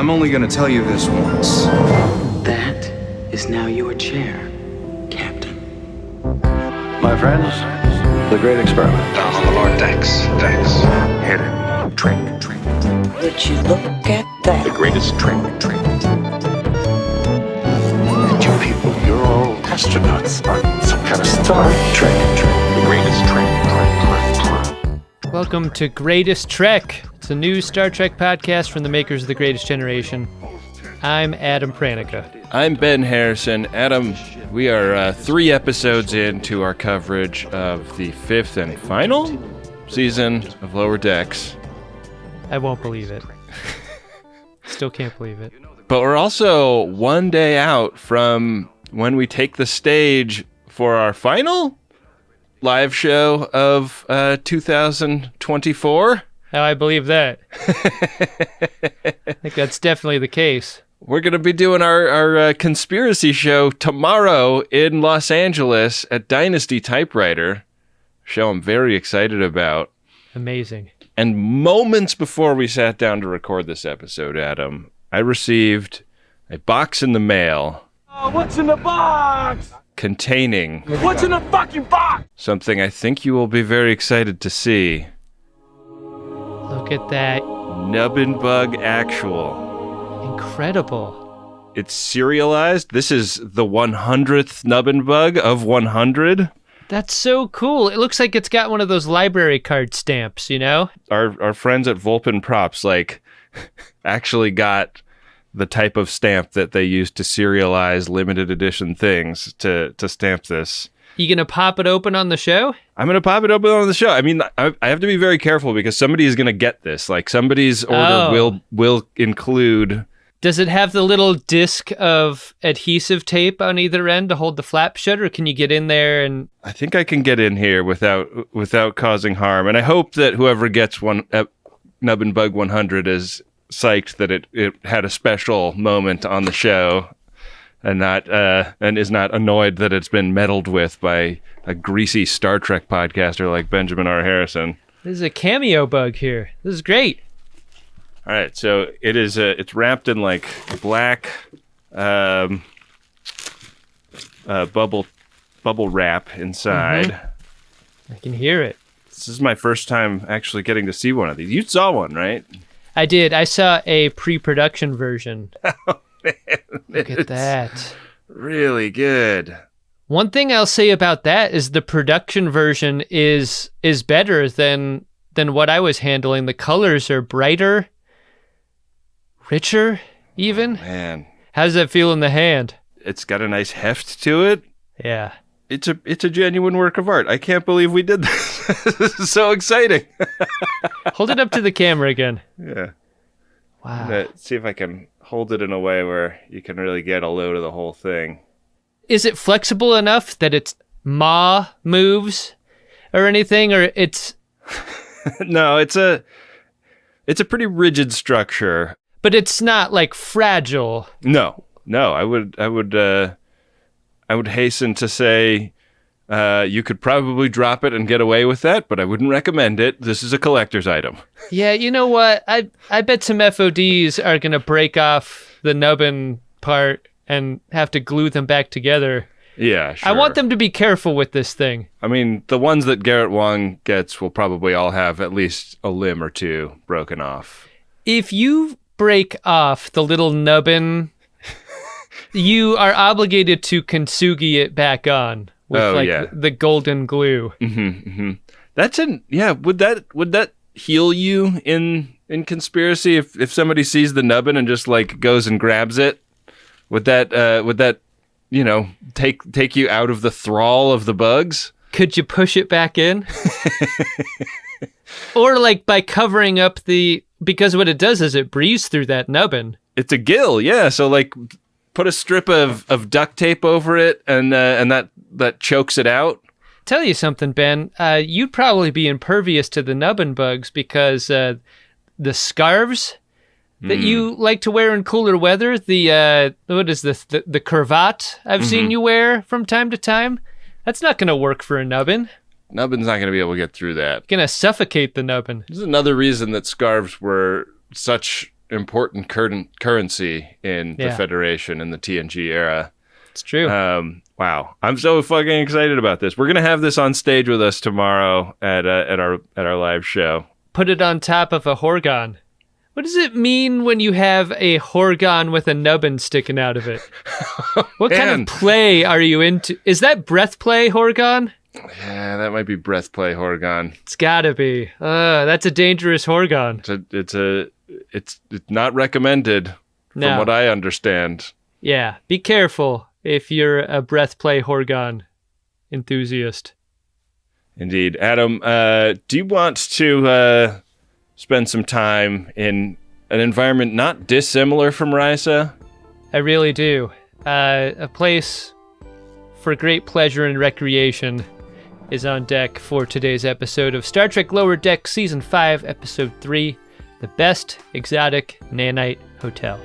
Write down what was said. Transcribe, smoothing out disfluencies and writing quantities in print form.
I'm only gonna tell you this once. That is now your chair, Captain. My friends, the great experiment. Down on the lower decks. Hidden. Trick. Would you look at that? The greatest trick. And you people, you're all astronauts on some kind of Star Trek. The greatest trick. Welcome to Greatest Trek. It's a new Star Trek podcast from the makers of The Greatest Generation. I'm Adam Pranica. I'm Ben Harrison. Adam, we are 3 episodes into our coverage of the 5th and final season of Lower Decks. I won't believe it. Still can't believe it. But we're also one day out from when we take the stage for our final live show of 2024. How I believe that. I think that's definitely the case. We're going to be doing our conspiracy show tomorrow in Los Angeles at Dynasty Typewriter. Show I'm very excited about. Amazing. And moments before we sat down to record this episode, Adam, I received a box in the mail. Oh, what's in the box? Containing... What's in the fucking box? Something I think you will be very excited to see. Look at that. Nubbin Bug Actual. Incredible. It's serialized. This is the 100th Nubbin Bug of 100. That's so cool. It looks like it's got one of those library card stamps, you know? Our friends at Vulpin Props, actually got the type of stamp that they use to serialize limited edition things to stamp this. You gonna pop it open on the show? I'm gonna pop it open on the show. I mean, I have to be very careful because somebody is gonna get this. Somebody's order will include... Does it have the little disc of adhesive tape on either end to hold the flap shut, or can you get in there and... I think I can get in here without causing harm, and I hope that whoever gets one Nubbin Bug 100 is psyched that it had a special moment on the show, and is not annoyed that it's been meddled with by a greasy Star Trek podcaster like Benjamin R. Harrison. This is a cameo bug here. This is great. All right, so it's wrapped in black bubble wrap inside. Mm-hmm. I can hear it. This is my first time actually getting to see one of these. You saw one, right? I did. I saw a pre-production version. Oh, man. Look at that. Really good. One thing I'll say about that is the production version is better than what I was handling. The colors are brighter, richer, even. Oh, man. How does that feel in the hand? It's got a nice heft to it. Yeah. It's a genuine work of art. I can't believe we did this. This is so exciting. Hold it up to the camera again. Yeah. Wow. Let's see if I can hold it in a way where you can really get a load of the whole thing. Is it flexible enough that its maw moves or anything, or it's... No, it's a pretty rigid structure. But it's not fragile. No. I would hasten to say you could probably drop it and get away with that, but I wouldn't recommend it. This is a collector's item. Yeah, you know what? I bet some FODs are going to break off the nubbin part and have to glue them back together. Yeah, sure. I want them to be careful with this thing. I mean, the ones that Garrett Wang gets will probably all have at least a limb or two broken off. If you break off the little nubbin, you are obligated to kintsugi it back on with the golden glue. Mm-hmm, mm-hmm. That's would that heal you in conspiracy if somebody sees the nubbin and just goes and grabs it? Would that take you out of the thrall of the bugs? Could you push it back in? Or by covering up because what it does is it breathes through that nubbin. It's a gill, yeah. So put a strip of duct tape over it and that chokes it out. Tell you something, Ben. You'd probably be impervious to the nubbin bugs because the scarves that you like to wear in cooler weather, what is this? The cravat I've seen you wear from time to time, that's not going to work for a nubbin. Nubbin's not going to be able to get through that. Going to suffocate the nubbin. This is another reason that scarves were such important currency in the Federation in the TNG era. It's true. Wow, I'm so fucking excited about this. We're gonna have this on stage with us tomorrow at our live show. Put it on top of a Horgon. What does it mean when you have a Horgon with a nubbin sticking out of it? What kind of play are you into? Is that breath play, Horgon? Yeah, that might be breath play, Horgon. It's gotta be. That's a dangerous Horgon. It's not recommended from what I understand. Yeah, be careful if you're a breath play Horgon enthusiast. Indeed. Adam, do you want to spend some time in an environment not dissimilar from Risa? I really do. A place for great pleasure and recreation is on deck for today's episode of Star Trek Lower Deck Season 5, Episode 3, The Best Exotic Nanite Hotel.